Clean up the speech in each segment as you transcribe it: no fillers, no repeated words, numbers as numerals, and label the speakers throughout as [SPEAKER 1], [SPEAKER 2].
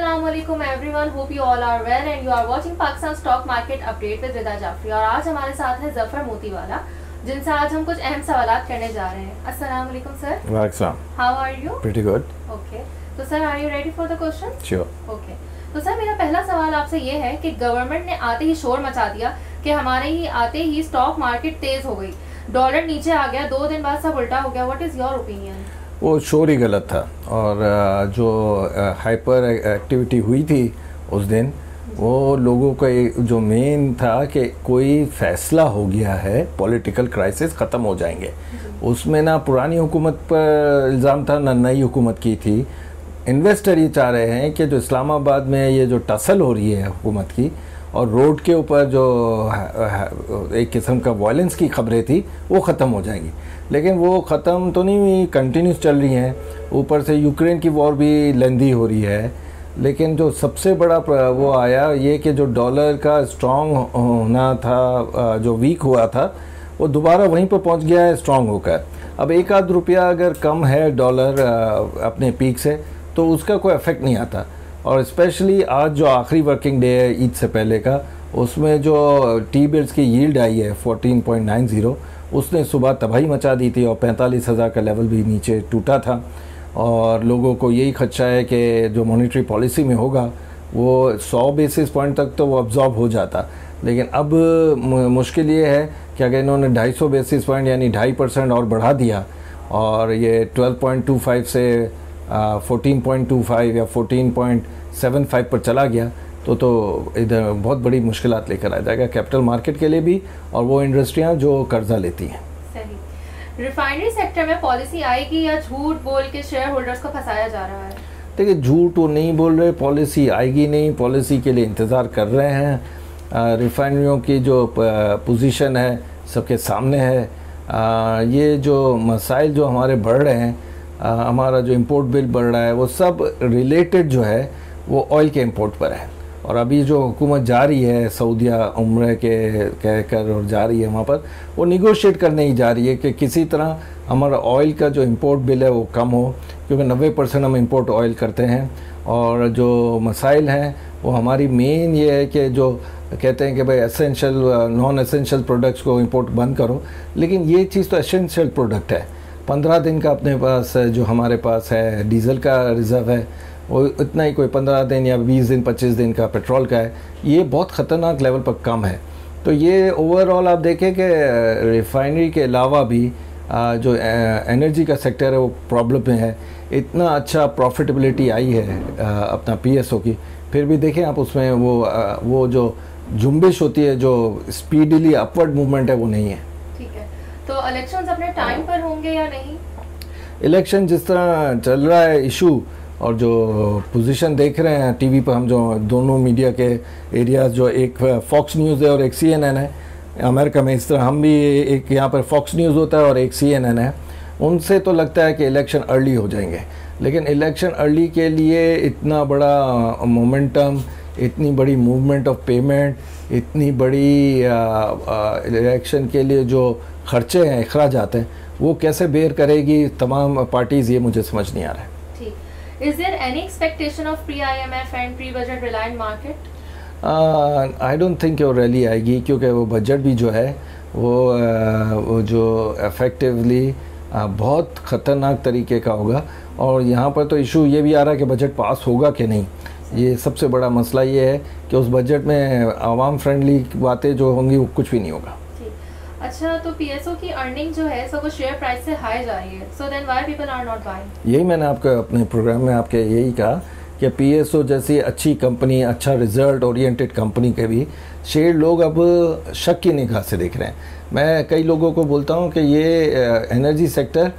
[SPEAKER 1] Assalamualaikum everyone, hope you all are well and you are watching Pakistan Stock Market Update with रिदा जाफरी। और आज हमारे साथ है जफर मोतीवाला, जिनसे आज हम कुछ अहम सवालात करने जा रहे हैं। अस्सलामुअलैकुम सर।
[SPEAKER 2] वालेकुम।
[SPEAKER 1] How are you?
[SPEAKER 2] Pretty good.
[SPEAKER 1] Okay, तो sir are you ready for the question?
[SPEAKER 2] Sure.
[SPEAKER 1] Okay, तो सर मेरा पहला सवाल आपसे ये है कि गवर्नमेंट ने आते ही शोर मचा दिया कि हमारे ही आते ही स्टॉक मार्केट तेज हो गई, डॉलर नीचे आ गया, 2 दिन बाद सब उल्टा हो गया। What is your opinion?
[SPEAKER 2] वो शोर ही गलत था और जो हाइपर एक्टिविटी हुई थी उस दिन, वो लोगों का जो मेन था कि कोई फैसला हो गया है, पॉलिटिकल क्राइसिस ख़त्म हो जाएंगे। उसमें ना पुरानी हुकूमत पर इल्ज़ाम था ना नई हुकूमत की थी। इन्वेस्टर ये चाह रहे हैं कि जो इस्लामाबाद में ये जो टसल हो रही है हुकूमत की और रोड के ऊपर जो एक किस्म का वायलेंस की खबरें थी वो ख़त्म हो जाएंगी, लेकिन वो ख़त्म तो नहीं हुई, कंटिन्यूस चल रही हैं। ऊपर से यूक्रेन की वॉर भी लेंदी हो रही है। लेकिन जो सबसे बड़ा वो आया ये कि जो डॉलर का स्ट्रॉन्ग होना था, जो वीक हुआ था, वो दोबारा वहीं पर पहुंच गया है स्ट्रॉन्ग होकर। अब एक आध रुपया अगर कम है डॉलर अपने पीक से तो उसका कोई इफेक्ट नहीं आता। और स्पेशली आज जो आखिरी वर्किंग डे है ईद से पहले का, उसमें जो टी बिल्स की यील्ड आई है 14.90, उसने सुबह तबाही मचा दी थी और 45,000 का लेवल भी नीचे टूटा था। और लोगों को यही खदशा है कि जो मॉनेटरी पॉलिसी में होगा वो 100 बेसिस पॉइंट तक तो वो अब्जॉर्ब हो जाता, लेकिन अब मुश्किल ये है कि अगर इन्होंने 250 बेसिस पॉइंट यानी 2.5% और बढ़ा दिया और ये 12.25 से 14.25 या 14.75 पर चला गया तो इधर बहुत बड़ी मुश्किलात लेकर आ जाएगा कैपिटल मार्केट के लिए भी और वो इंडस्ट्रियां जो कर्जा लेती हैं।
[SPEAKER 1] सही। रिफाइनरी सेक्टर में पॉलिसी आएगी या झूठ बोल के शेयर होल्डर्स को फंसाया जा रहा है?
[SPEAKER 2] देखिए, झूठ तो नहीं बोल रहे, पॉलिसी आएगी नहीं, पॉलिसी के लिए इंतज़ार कर रहे हैं। रिफाइनरियों की जो पोजीशन है सबके सामने है। ये जो मसाइल जो हमारे बढ़ रहे हैं, हमारा जो इंपोर्ट बिल बढ़ रहा है, वो सब रिलेटेड जो है वो ऑयल के इंपोर्ट पर है। और अभी जो हुकूमत जा रही है सऊदिया उम्र के कहकर और जा रही है वहाँ पर, वो निगोशिएट करने ही जा रही है कि किसी तरह हमारा ऑयल का जो इंपोर्ट बिल है वो कम हो, क्योंकि 90% हम इंपोर्ट ऑयल करते हैं। और जो मसाइल हैं वो हमारी मेन ये है कि जो कहते हैं कि भाई एसेंशियल नॉन एसेंशियल प्रोडक्ट्स को इंपोर्ट बंद करो, लेकिन ये चीज़ तो एसेंशियल प्रोडक्ट है। 15 दिन का अपने पास जो हमारे पास है डीजल का रिज़र्व है, वो इतना ही, कोई 15 दिन या 20 दिन 25 दिन का पेट्रोल का है। ये बहुत ख़तरनाक लेवल पर कम है। तो ये ओवरऑल आप देखें कि रिफाइनरी के अलावा भी जो एनर्जी का सेक्टर है वो प्रॉब्लम में है। इतना अच्छा प्रॉफिटेबिलिटी आई है अपना पीएसओ की, फिर भी देखें आप उसमें वो जो जुम्बिश होती है, जो स्पीडली अपवर्ड मूवमेंट है, वो नहीं है।
[SPEAKER 1] ठीक है, तो इलेक्शंस अपने टाइम पर होंगे या नहीं?
[SPEAKER 2] इलेक्शन जिस तरह चल रहा है इशू और जो पोजीशन देख रहे हैं टीवी पर, हम जो दोनों मीडिया के एरियाज, जो एक फॉक्स न्यूज़ है और एक CNN है अमेरिका में, इस तरह हम भी एक यहाँ पर फॉक्स न्यूज़ होता है और एक CNN है, उनसे तो लगता है कि इलेक्शन अर्ली हो जाएंगे। लेकिन इलेक्शन अर्ली के लिए इतना बड़ा मोमेंटम, इतनी बड़ी मूवमेंट ऑफ पेमेंट, इतनी बड़ी इलेक्शन के लिए जो खर्चे हैं, अखराजात हैं, वो कैसे बेयर करेगी तमाम पार्टीज़, ये मुझे समझ नहीं आ रहा है।
[SPEAKER 1] Is there any expectation of pre-IMF and pre-budget reliant market?
[SPEAKER 2] I don't think वो रैली आएगी, क्योंकि वो बजट भी जो है वो जो इफेक्टिवली बहुत ख़तरनाक तरीके का होगा। और यहाँ पर तो इशू ये भी आ रहा है कि बजट पास होगा कि नहीं। ये सबसे बड़ा मसला ये है कि उस बजट में आवाम फ्रेंडली बातें जो होंगी वो कुछ भी नहीं होगा।
[SPEAKER 1] अच्छा, तो पीएसओ की अर्निंग जो है सो वो शेयर प्राइस से हाई जा रही है, so then why people are not buying?
[SPEAKER 2] यही मैंने आपको अपने प्रोग्राम में आपके यही कहा कि पीएसओ जैसी अच्छी कंपनी, अच्छा रिजल्ट ओरिएंटेड कंपनी के भी शेयर लोग अब शक की निगाह से देख रहे हैं। मैं कई लोगों को बोलता हूं कि ये एनर्जी सेक्टर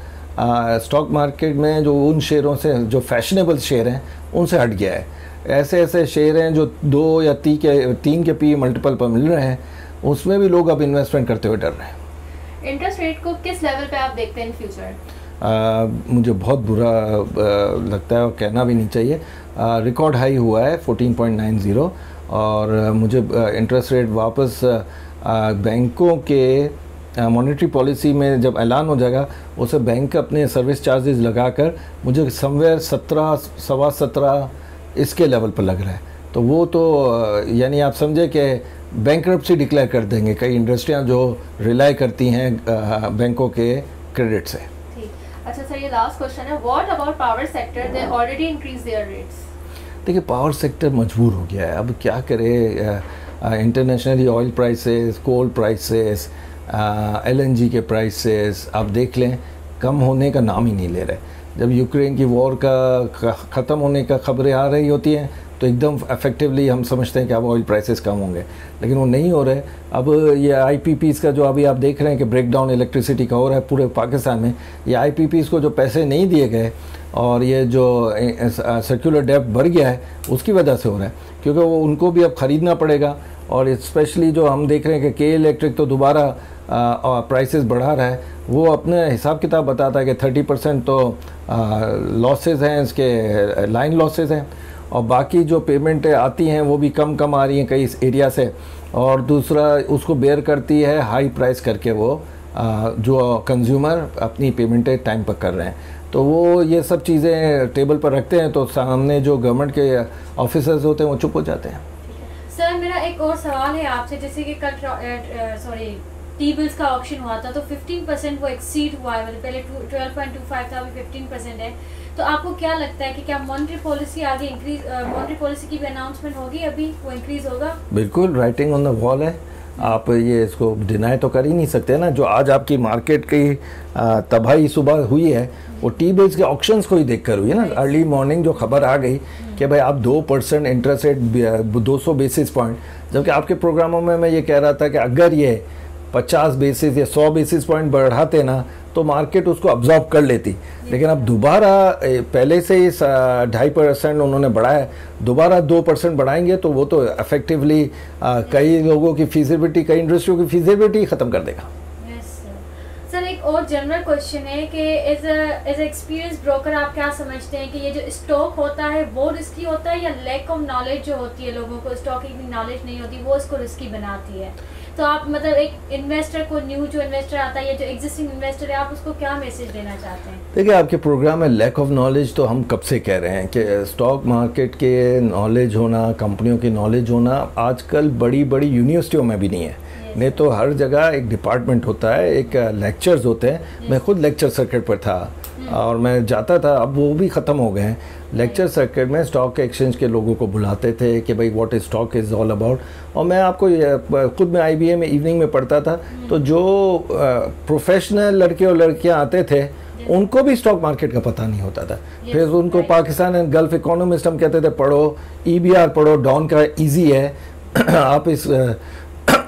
[SPEAKER 2] स्टॉक मार्केट में जो उन शेयरों से, जो फैशनेबल शेयर हैं, उनसे हट गया है। ऐसे ऐसे शेयर हैं जो 2 या 3 के पी मल्टीपल पर मिल रहे हैं, उसमें भी लोग अब इन्वेस्टमेंट करते हुए डर रहे हैं।
[SPEAKER 1] इंटरेस्ट रेट को किस लेवल पे आप देखते हैं इन फ्यूचर?
[SPEAKER 2] मुझे बहुत बुरा लगता है और कहना भी नहीं चाहिए। रिकॉर्ड हाई हुआ है 14.90 और मुझे इंटरेस्ट रेट वापस बैंकों के मॉनेटरी पॉलिसी में जब ऐलान हो जाएगा, उसे बैंक अपने सर्विस चार्जेस लगाकर मुझे समवेयर 17, सवा 17 इसके लेवल पर लग रहा है। तो वो तो यानी आप समझे कि बैंकरप्सी डिक्लेयर कर देंगे कई इंडस्ट्रियां जो रिलाई करती हैं बैंकों के क्रेडिट से।
[SPEAKER 1] ठीक, अच्छा सर, ये लास्ट क्वेश्चन है, what about power sector, they already increase their rates. देखिए
[SPEAKER 2] पावर सेक्टर मजबूर हो गया है, अब क्या करे, इंटरनेशनली ऑयल प्राइसेस, कोल प्राइसेस, LNG के प्राइसेस आप देख लें कम होने का नाम ही नहीं ले रहे। जब यूक्रेन की वॉर का ख़त्म होने का खबरें आ रही होती हैं तो एकदम इफेक्टिवली हम समझते हैं कि अब ऑयल प्राइसेस कम होंगे, लेकिन वो नहीं हो रहे। अब ये IPPs का जो अभी आप देख रहे हैं कि ब्रेकडाउन इलेक्ट्रिसिटी का हो रहा है पूरे पाकिस्तान में, ये IPPs को जो पैसे नहीं दिए गए और ये जो सर्कुलर डेब्ट बढ़ गया है उसकी वजह से हो रहा है, क्योंकि वो उनको भी अब ख़रीदना पड़ेगा। और स्पेशली जो हम देख रहे हैं कि KE इलेक्ट्रिक तो दोबारा प्राइसेस बढ़ा रहा है, वो अपने हिसाब किताब बताता है कि 30% तो लॉसेस हैं, इसके लाइन लॉसेस हैं, और बाकी जो पेमेंटें आती हैं वो भी कम आ रही हैं कई एरिया से। और दूसरा उसको बेयर करती है हाई प्राइस करके वो जो कंज्यूमर अपनी पेमेंटें टाइम पर कर रहे हैं। तो वो ये सब चीज़ें टेबल पर रखते हैं तो सामने जो गवर्नमेंट के ऑफिसर्स होते हैं वो चुप हो जाते हैं।
[SPEAKER 1] सर मेरा एक और सवाल है आपसे, जैसे कि कल टी बिल्स का ऑप्शन हुआ था तो 15% वो एक्सीड हुआ है, मतलब पहले 12.25 था, अभी 15% है। तो आपको क्या लगता है कि क्या मॉनेटरी पॉलिसी आगे इंक्रीज, मॉनेटरी पॉलिसी की भी अनाउंसमेंट होगी, अभी वो इंक्रीज होगा?
[SPEAKER 2] बिल्कुल, राइटिंग ऑन द वॉल है, आप ये इसको डिनाई तो कर ही नहीं सकते ना। जो आज आपकी मार्केट की तबाही सुबह हुई है वो टी बिल्स के ऑक्शंस को ही देखकर हुई है ना। अर्ली मॉर्निंग जो खबर आ गई कि भाई आप 2% इंटरेस्ट रेट 200 बेसिस पॉइंट, जबकि आपके प्रोग्रामों में मैं ये कह रहा था कि अगर ये 50 बेसिस या 100 बेसिस पॉइंट बढ़ाते ना तो मार्केट उसको अब्जॉर्ब कर लेती, लेकिन अब दोबारा पहले से ही 2.5% उन्होंने बढ़ाया, दोबारा 2% बढ़ाएंगे तो वो तो इफेक्टिवली कई लोगों की फीजिबिलिटी, कई इंडस्ट्रियों की फीजिबिलिटी ख़त्म कर देगा।
[SPEAKER 1] सर एक और जनरल क्वेश्चन है कि एज एक्सपीरियंस ब्रोकर आप क्या समझते हैं कि ये जो स्टॉक होता है वो रिस्की होता है, या लैक ऑफ नॉलेज जो होती है, लोगों को स्टॉक की नॉलेज नहीं होती वो इसको रिस्की बनाती है? तो आप मतलब एक इन्वेस्टर को, न्यू जो इन्वेस्टर आता है या जो एग्जिस्टिंग इन्वेस्टर है, आप उसको क्या मैसेज देना चाहते हैं?
[SPEAKER 2] देखिए आपके प्रोग्राम में लैक ऑफ नॉलेज तो हम कब से कह रहे हैं कि स्टॉक मार्केट के नॉलेज होना, कंपनियों की नॉलेज होना आजकल बड़ी बड़ी यूनिवर्सिटियों में भी नहीं है। नहीं तो हर जगह एक डिपार्टमेंट होता है, एक लेक्चर्स होते हैं। मैं खुद लेक्चर सर्किट पर था और मैं जाता था, अब वो भी ख़त्म हो गए हैं। लेक्चर सर्किट में स्टॉक एक्सचेंज के लोगों को बुलाते थे कि भाई what is stock is all about. और मैं आपको खुद में IBA में इवनिंग में पढ़ता था, तो जो प्रोफेशनल लड़के और लड़कियां आते थे उनको भी स्टॉक मार्केट का पता नहीं होता था। फिर उनको पाकिस्तान एंड गल्फ इकोनॉमिस्ट हम कहते थे पढ़ो, EBR पढ़ो, डॉन का ईजी है आप इस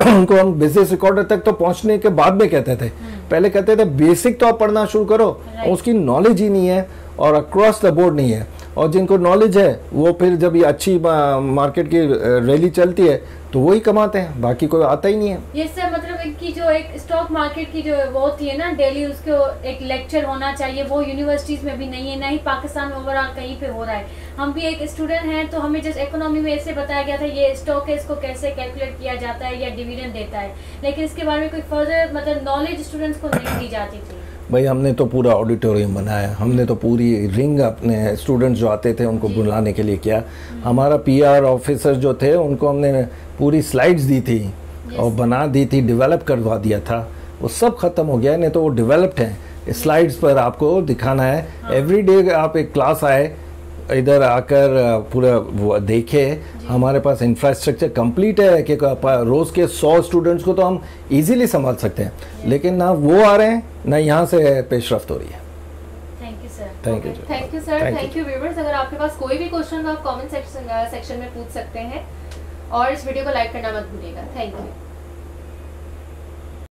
[SPEAKER 2] उनको हम बिजनेस रिकॉर्डर तक तो पहुंचने के बाद में कहते थे, पहले कहते थे बेसिक तो आप पढ़ना शुरू करो, उसकी नॉलेज ही नहीं है और अक्रॉस द बोर्ड नहीं है। और जिनको नॉलेज है वो फिर जब ये अच्छी मार्केट की रैली चलती है तो वही कमाते हैं, बाकी कोई आता ही नहीं है।
[SPEAKER 1] ये सर मतलब इनकी जो एक स्टॉक मार्केट की जो वो होती है ना डेली, उसको एक लेक्चर होना चाहिए, वो यूनिवर्सिटीज में भी नहीं है, ना ही पाकिस्तान में ओवरऑल कहीं पे हो रहा है। हम भी एक स्टूडेंट हैं तो हमें जस्ट इकोनॉमी में ऐसे बताया गया था ये स्टॉक है, इसको कैसे कैलकुलेट किया जाता है या डिविडेंड देता है, लेकिन इसके बारे में कोई फर्दर मतलब नॉलेज स्टूडेंट्स को नहीं दी जाती थी।
[SPEAKER 2] भाई हमने तो पूरा ऑडिटोरियम बनाया, हमने तो पूरी रिंग अपने स्टूडेंट्स जो आते थे उनको बुलाने के लिए किया। हमारा PR ऑफिसर जो थे उनको हमने पूरी स्लाइड्स दी थी और बना दी थी, डेवलप करवा दिया था। वो सब ख़त्म हो गया, नहीं तो वो डेवलप्ड हैं। स्लाइड्स पर आपको दिखाना है। एवरी डे आप एक क्लास आए, इधर आकर पूरा देखे। हमारे पास इंफ्रास्ट्रक्चर कंप्लीट है कि रोज़ के 100 स्टूडेंट्स को तो हम इजीली संभाल सकते हैं, लेकिन ना वो आ रहे हैं ना यहाँ से पेशरफ्त हो रही है।
[SPEAKER 1] Thank you sir.
[SPEAKER 2] Thank you
[SPEAKER 1] sir. Thank you viewers. अगर आपके पास कोई भी क्वेश्चन तो आप कमेंट सेक्शन में पूछ सकते हैं और इस वीडियो को लाइक करना मत भूलिएगा। Thank you.